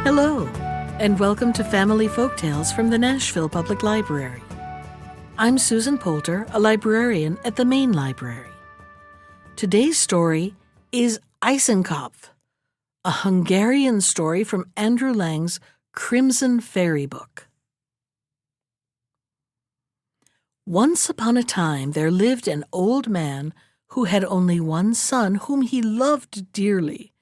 Hello, and welcome to Family Folktales from the Nashville Public Library. I'm Susan Poulter, a librarian at the main library. Today's story is Eisenkopf, a Hungarian story from Andrew Lang's Crimson Fairy Book. Once upon a time there lived an old man who had only one son whom he loved dearly.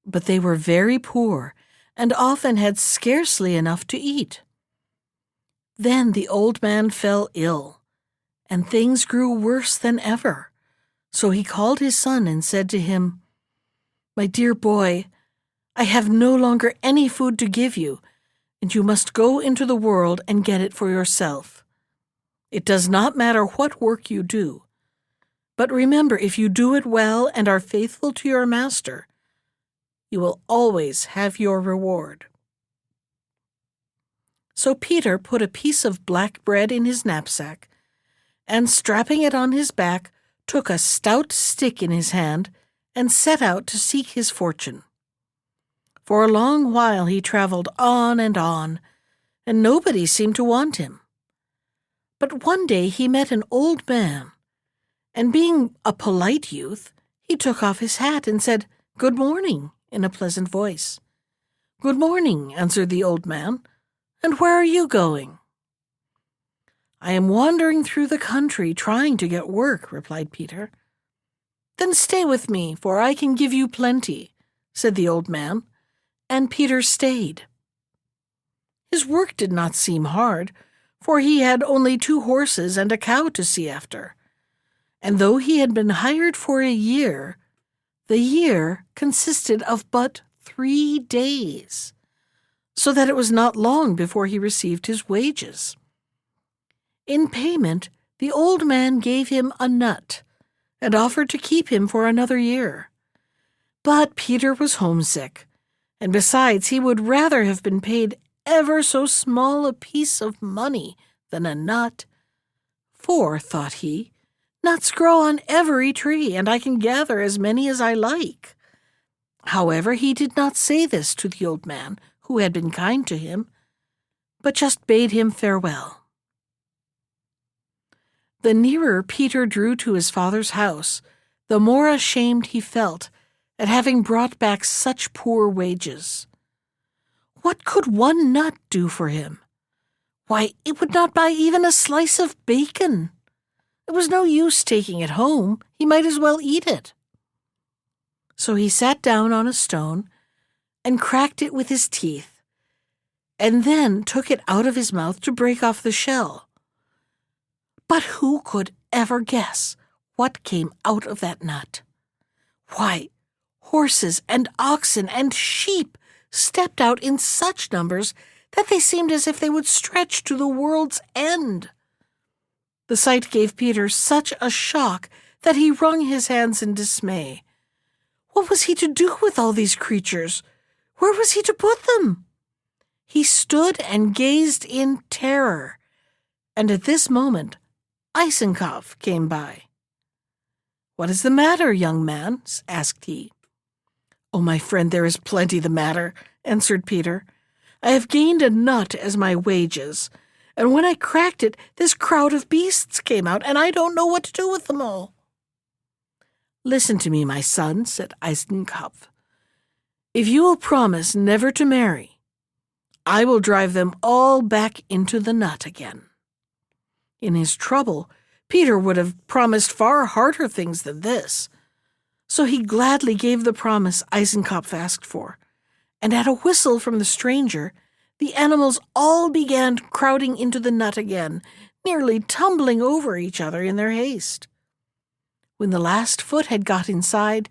But they were very poor and often had scarcely enough to eat. Then the old man fell ill, and things grew worse than ever. So he called his son and said to him, "My dear boy, I have no longer any food to give you, and you must go into the world and get it for yourself. It does not matter what work you do. But remember, if you do it well and are faithful to your master, you will always have your reward." So Peter put a piece of black bread in his knapsack, and strapping it on his back, took a stout stick in his hand and set out to seek his fortune. For a long while he traveled on, and nobody seemed to want him. But one day he met an old man, and being a polite youth, he took off his hat and said, "Good morning," in a pleasant voice. "Good morning," answered the old man. "And where are you going?" "I am wandering through the country trying to get work," replied Peter. "Then stay with me, for I can give you plenty," said the old man, and Peter stayed. His work did not seem hard, for he had only 2 horses and a cow to see after. And though he had been hired for a year, the year consisted of but 3 days, so that it was not long before he received his wages. In payment, the old man gave him a nut and offered to keep him for another year. But Peter was homesick, and besides, he would rather have been paid ever so small a piece of money than a nut. For, thought he, nuts grow on every tree, and I can gather as many as I like. However, he did not say this to the old man, who had been kind to him, but just bade him farewell. The nearer Peter drew to his father's house, the more ashamed he felt at having brought back such poor wages. What could one nut do for him? Why, it would not buy even a slice of bacon. It was no use taking it home. He might as well eat it. So he sat down on a stone and cracked it with his teeth, and then took it out of his mouth to break off the shell. But who could ever guess what came out of that nut? Why, horses and oxen and sheep stepped out in such numbers that they seemed as if they would stretch to the world's end. The sight gave Peter such a shock that he wrung his hands in dismay. What was he to do with all these creatures? Where was he to put them? He stood and gazed in terror, and at this moment Eisenkopf came by. "What is the matter, young man?" asked he. "Oh, my friend, there is plenty the matter," answered Peter. "I have gained a nut as my wages, and when I cracked it, this crowd of beasts came out, and I don't know what to do with them all." "Listen to me, my son," said Eisenkopf. "If you will promise never to marry, I will drive them all back into the nut again." In his trouble, Peter would have promised far harder things than this. So he gladly gave the promise Eisenkopf asked for, and at a whistle from the stranger, the animals all began crowding into the nut again, nearly tumbling over each other in their haste. When the last foot had got inside,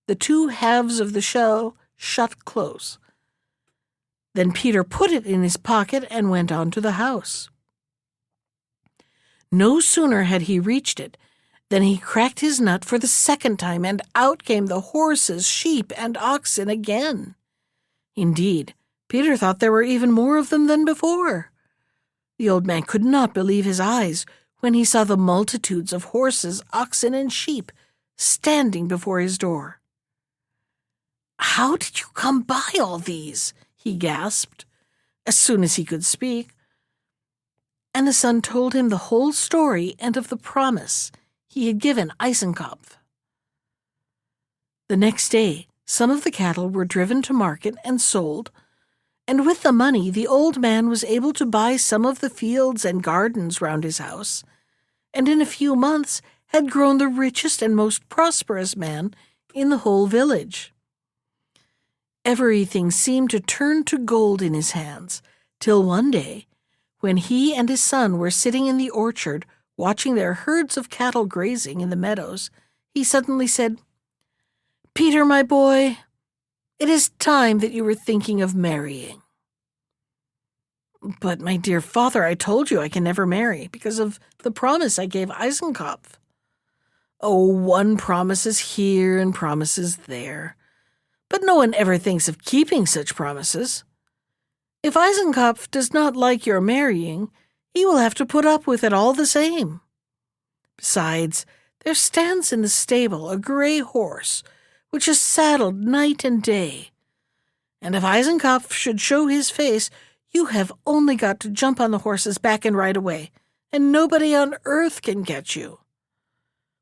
the 2 halves of the shell shut close. Then Peter put it in his pocket and went on to the house. No sooner had he reached it than he cracked his nut for the 2nd time, and out came the horses, sheep, and oxen again. Indeed, Peter thought there were even more of them than before. The old man could not believe his eyes when he saw the multitudes of horses, oxen, and sheep standing before his door. "How did you come by all these?" he gasped, as soon as he could speak. And the son told him the whole story and of the promise he had given Eisenkopf. The next day, some of the cattle were driven to market and sold, and with the money the old man was able to buy some of the fields and gardens round his house, and in a few months had grown the richest and most prosperous man in the whole village. Everything seemed to turn to gold in his hands, till one day, when he and his son were sitting in the orchard watching their herds of cattle grazing in the meadows, he suddenly said, "Peter, my boy, it is time that you were thinking of marrying." "But, my dear father, I told you I can never marry because of the promise I gave Eisenkopf." "Oh, one promises here and promises there, but no one ever thinks of keeping such promises. If Eisenkopf does not like your marrying, he will have to put up with it all the same. Besides, there stands in the stable a gray horse, which is saddled night and day, and if Eisenkopf should show his face, you have only got to jump on the horse's back and ride away, and nobody on earth can catch you.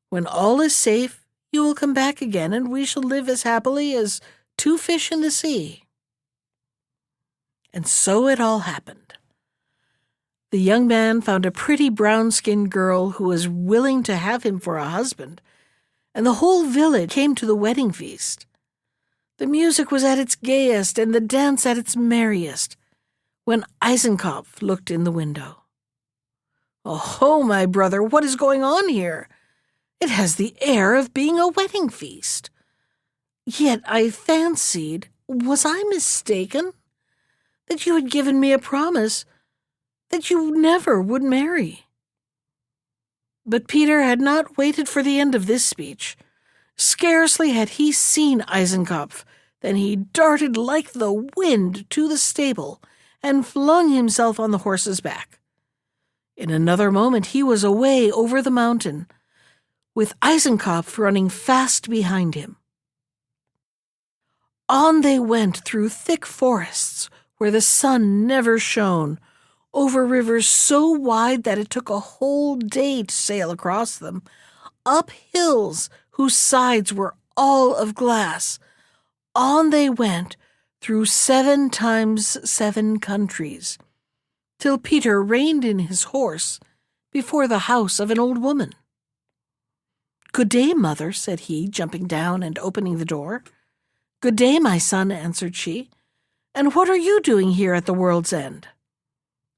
When all is safe, you will come back again, and we shall live as happily as two fish in the sea." And so it all happened. The young man found a pretty brown-skinned girl who was willing to have him for a husband, and the whole village came to the wedding feast. The music was at its gayest and the dance at its merriest, when Eisenkopf looked in the window. "Oh, my brother, what is going on here? It has the air of being a wedding feast. Yet I fancied, was I mistaken, that you had given me a promise that you never would marry." But Peter had not waited for the end of this speech. Scarcely had he seen Eisenkopf than he darted like the wind to the stable and flung himself on the horse's back. In another moment he was away over the mountain, with Eisenkopf running fast behind him. On they went through thick forests where the sun never shone, over rivers so wide that it took a whole day to sail across them, up hills whose sides were all of glass. On they went through 7 times 7 countries, till Peter reined in his horse before the house of an old woman. "Good day, mother," said he, jumping down and opening the door. "Good day, my son," answered she. "And what are you doing here at the world's end?"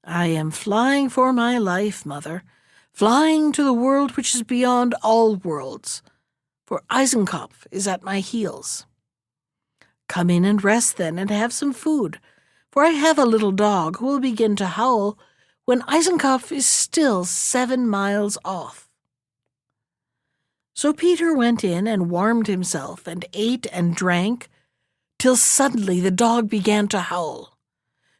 "I am flying for my life, mother, flying to the world which is beyond all worlds, for Eisenkopf is at my heels." "Come in and rest then, and have some food, for I have a little dog who will begin to howl when Eisenkopf is still 7 miles off." So Peter went in and warmed himself and ate and drank, till suddenly the dog began to howl.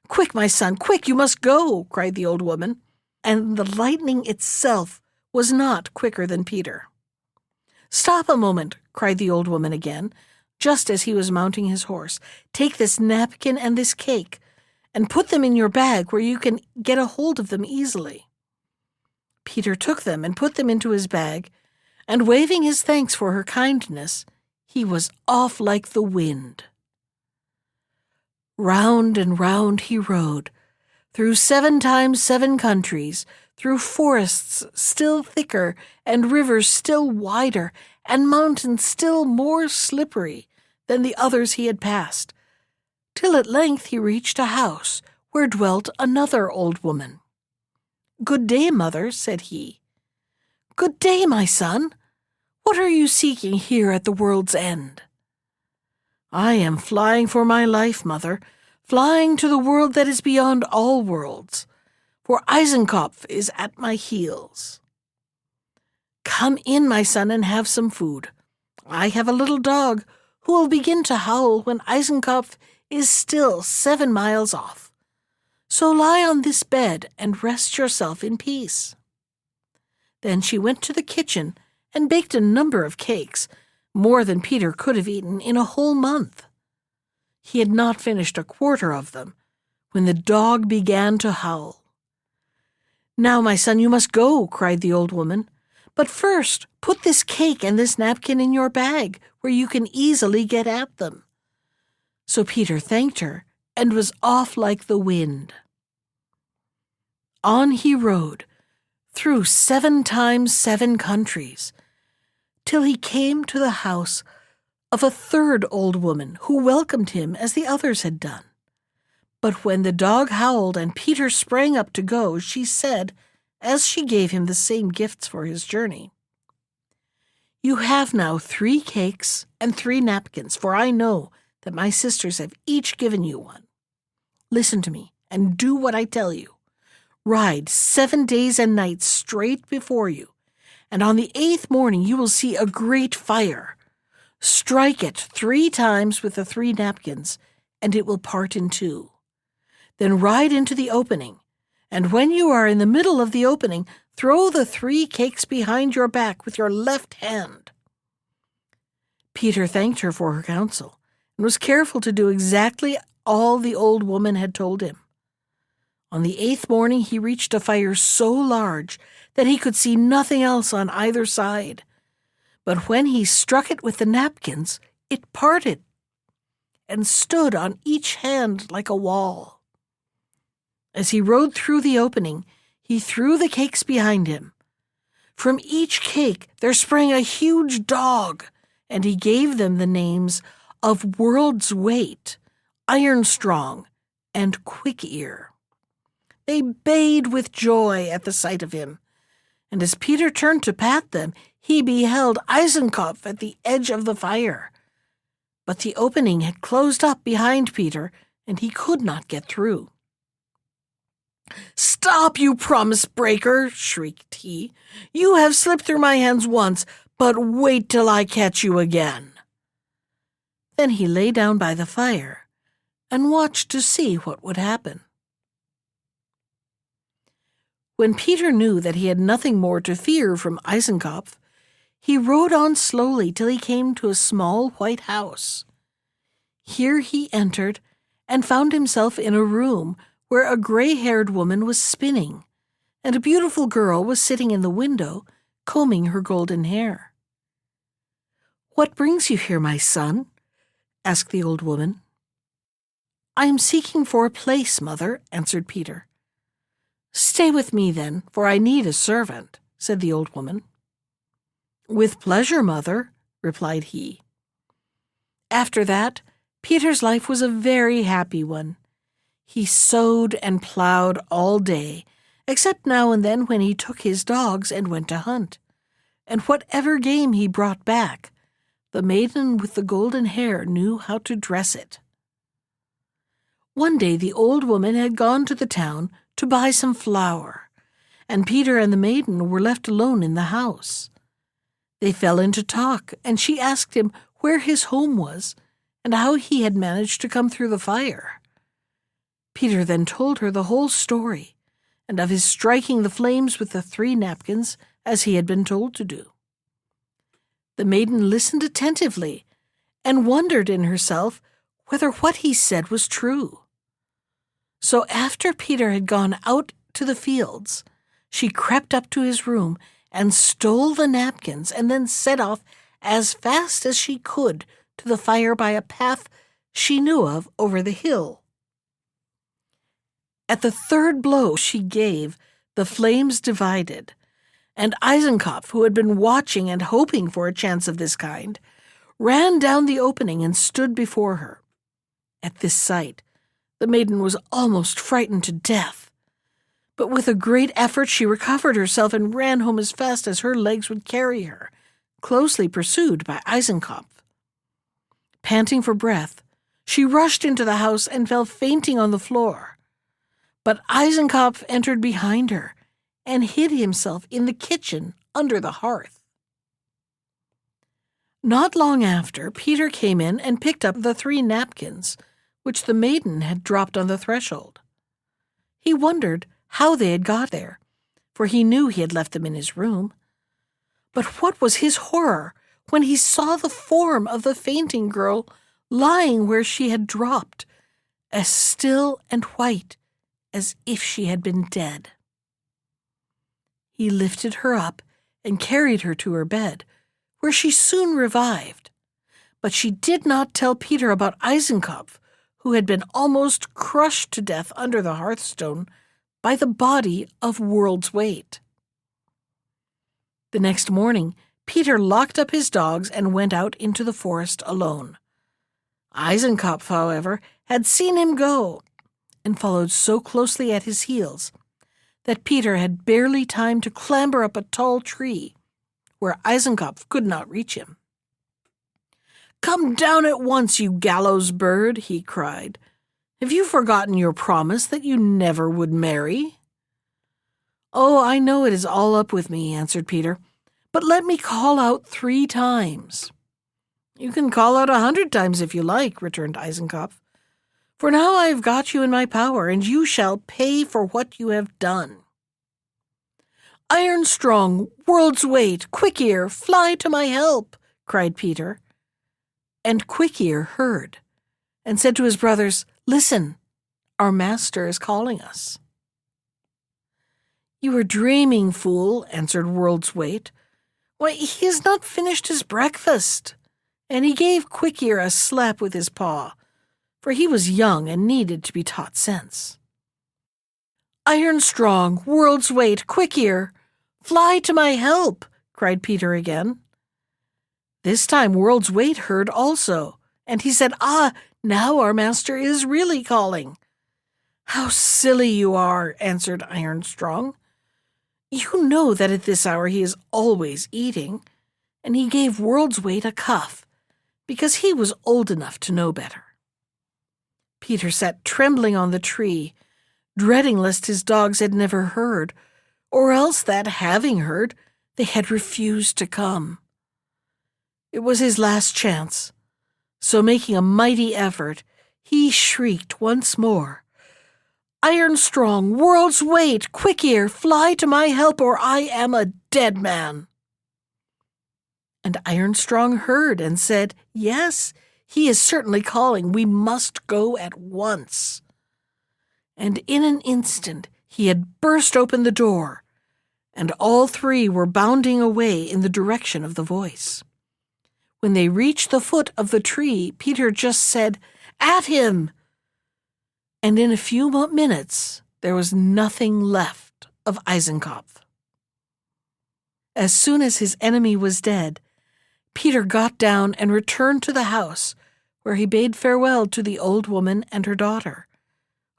"Quick, my son, quick, you must go," cried the old woman, and the lightning itself was not quicker than Peter. "Stop a moment," cried the old woman again, just as he was mounting his horse. "Take this napkin and this cake, and put them in your bag where you can get a hold of them easily." Peter took them and put them into his bag, and waving his thanks for her kindness, he was off like the wind. Round and round he rode, through 7 times 7 countries, through forests still thicker, and rivers still wider, and mountains still more slippery than the others he had passed, till at length he reached a house where dwelt another old woman. "Good day, mother," said he. "Good day, my son. What are you seeking here at the world's end?" "I am flying for my life, mother, flying to the world that is beyond all worlds, for Eisenkopf is at my heels." "Come in, my son, and have some food. I have a little dog who will begin to howl when Eisenkopf is still 7 miles off. So lie on this bed and rest yourself in peace." Then she went to the kitchen and baked a number of cakes, more than Peter could have eaten in a whole month. He had not finished a quarter of them when the dog began to howl. "Now, my son, you must go," cried the old woman. "But first, put this cake and this napkin in your bag, where you can easily get at them." So Peter thanked her and was off like the wind. On he rode, through 7 times 7 countries, till he came to the house of a third old woman who welcomed him as the others had done. But when the dog howled and Peter sprang up to go, she said, as she gave him the same gifts for his journey, "You have now 3 cakes and 3 napkins, for I know that my sisters have each given you one. Listen to me and do what I tell you. Ride 7 days and nights straight before you, and on the 8th morning you will see a great fire. Strike it 3 times with the 3 napkins, and it will part in 2. Then ride into the opening, and when you are in the middle of the opening, throw the 3 cakes behind your back with your left hand." Peter thanked her for her counsel, and was careful to do exactly all the old woman had told him. On the 8th morning he reached a fire so large that he could see nothing else on either side. But when he struck it with the napkins, it parted and stood on each hand like a wall. As he rode through the opening, he threw the cakes behind him. From each cake there sprang a huge dog, and he gave them the names of World's Weight, Iron Strong, and Quick Ear. They bayed with joy at the sight of him, and as Peter turned to pat them, he beheld Eisenkopf at the edge of the fire. But the opening had closed up behind Peter, and he could not get through. "Stop, you promise breaker!" shrieked he. "You have slipped through my hands once, but wait till I catch you again." Then he lay down by the fire and watched to see what would happen. When Peter knew that he had nothing more to fear from Eisenkopf, he rode on slowly till he came to a small white house. Here he entered and found himself in a room where a gray-haired woman was spinning, and a beautiful girl was sitting in the window, combing her golden hair. "What brings you here, my son?" asked the old woman. "I am seeking for a place, mother," answered Peter. "Stay with me, then, for I need a servant," said the old woman. "With pleasure, mother," replied he. After that, Peter's life was a very happy one. He sowed and plowed all day, except now and then when he took his dogs and went to hunt. And whatever game he brought back, the maiden with the golden hair knew how to dress it. One day the old woman had gone to the town to buy some flour, and Peter and the maiden were left alone in the house. They fell into talk, and she asked him where his home was and how he had managed to come through the fire. Peter then told her the whole story, and of his striking the flames with the 3 napkins as he had been told to do. The maiden listened attentively and wondered in herself whether what he said was true. So after Peter had gone out to the fields, she crept up to his room and stole the napkins and then set off as fast as she could to the fire by a path she knew of over the hill. At the 3rd blow she gave, the flames divided, and Eisenkopf, who had been watching and hoping for a chance of this kind, ran down the opening and stood before her. At this sight, the maiden was almost frightened to death, but with a great effort she recovered herself and ran home as fast as her legs would carry her, closely pursued by Eisenkopf. Panting for breath, she rushed into the house and fell fainting on the floor. But Eisenkopf entered behind her and hid himself in the kitchen under the hearth. Not long after, Peter came in and picked up the 3 napkins, which the maiden had dropped on the threshold. He wondered how they had got there, for he knew he had left them in his room. But what was his horror when he saw the form of the fainting girl lying where she had dropped, as still and white as if she had been dead. He lifted her up and carried her to her bed, where she soon revived. But she did not tell Peter about Eisenkopf, who had been almost crushed to death under the hearthstone by the body of World's Weight. The next morning, Peter locked up his dogs and went out into the forest alone. Eisenkopf, however, had seen him go and followed so closely at his heels that Peter had barely time to clamber up a tall tree where Eisenkopf could not reach him. "Come down at once, you gallows bird," he cried. "Have you forgotten your promise that you never would marry?" "Oh, I know it is all up with me," answered Peter, "but let me call out 3 times." "You can call out 100 times if you like," returned Eisenkopf, "for now I have got you in my power, and you shall pay for what you have done." "Iron Strong, World's Weight, Quick Ear, fly to my help," cried Peter. And Quick Ear heard, and said to his brothers, "Listen, our master is calling us." "You are dreaming, fool," answered World's Weight. "Why, he has not finished his breakfast." And he gave Quick Ear a slap with his paw, for he was young and needed to be taught sense. "Iron Strong, World's Weight, Quick Ear, fly to my help," cried Peter again. This time World's Weight heard also, and he said, "Ah, now our master is really calling." "How silly you are," answered Iron Strong. "You know that at this hour he is always eating," and he gave World's Weight a cuff, because he was old enough to know better. Peter sat trembling on the tree, dreading lest his dogs had never heard, or else that, having heard, they had refused to come. It was his last chance, so making a mighty effort, he shrieked once more, "Iron Strong, World's Weight, Quick Ear, fly to my help, or I am a dead man." And Iron Strong heard and said, "Yes, he is certainly calling. We must go at once." And in an instant he had burst open the door, and all 3 were bounding away in the direction of the voice. When they reached the foot of the tree, Peter just said, "At him!" And in a few minutes there was nothing left of Eisenkopf. As soon as his enemy was dead, Peter got down and returned to the house, where he bade farewell to the old woman and her daughter,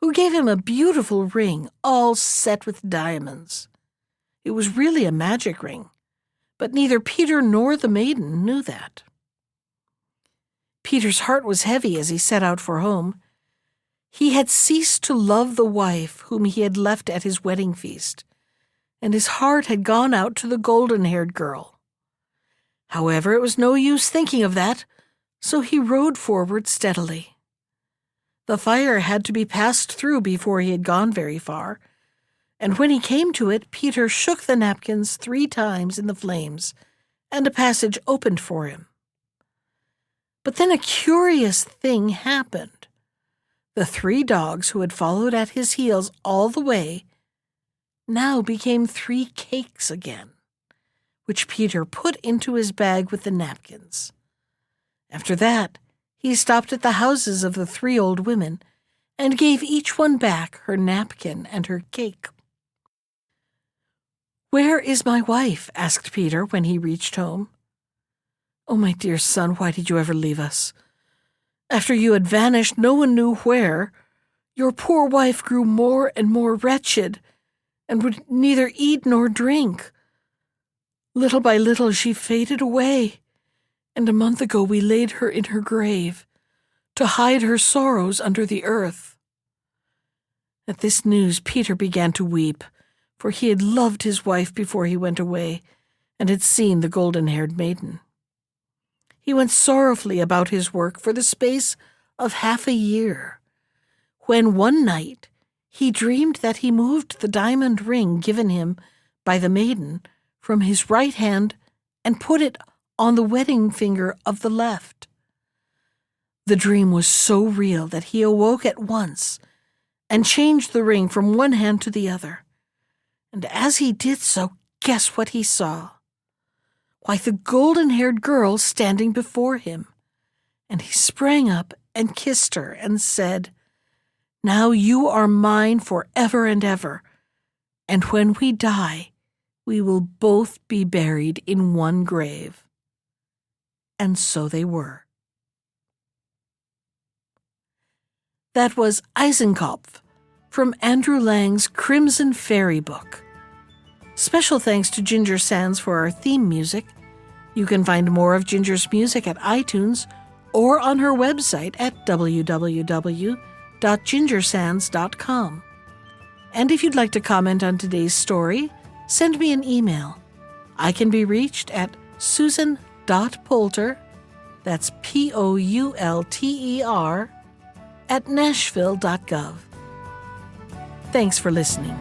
who gave him a beautiful ring all set with diamonds. It was really a magic ring, but neither Peter nor the maiden knew that. Peter's heart was heavy as he set out for home. He had ceased to love the wife whom he had left at his wedding feast, and his heart had gone out to the golden-haired girl. However, it was no use thinking of that, so he rode forward steadily. The fire had to be passed through before he had gone very far, and when he came to it, Peter shook the napkins 3 times in the flames, and a passage opened for him. But then a curious thing happened. The 3 dogs who had followed at his heels all the way now became 3 cakes again, which Peter put into his bag with the napkins. After that, he stopped at the houses of the 3 old women and gave each one back her napkin and her cake. "Where is my wife?" asked Peter when he reached home. "Oh, my dear son, why did you ever leave us? After you had vanished, no one knew where. Your poor wife grew more and more wretched, and would neither eat nor drink. Little by little she faded away, and a month ago we laid her in her grave, to hide her sorrows under the earth." At this news Peter began to weep, for he had loved his wife before he went away, and had seen the golden-haired maiden. He went sorrowfully about his work for the space of half a year, when one night he dreamed that he moved the diamond ring given him by the maiden from his right hand and put it on the wedding finger of the left. The dream was so real that he awoke at once and changed the ring from one hand to the other. And as he did so, guess what he saw? Why, the golden-haired girl standing before him. And he sprang up and kissed her and said, "Now you are mine forever and ever, and when we die, we will both be buried in one grave." And so they were. That was Eisenkopf from Andrew Lang's Crimson Fairy book. Special thanks to Ginger Sands for our theme music. You can find more of Ginger's music at iTunes or on her website at www.gingersands.com. And if you'd like to comment on today's story, send me an email. I can be reached at susan.poulter, that's Poulter, at nashville.gov. Thanks for listening.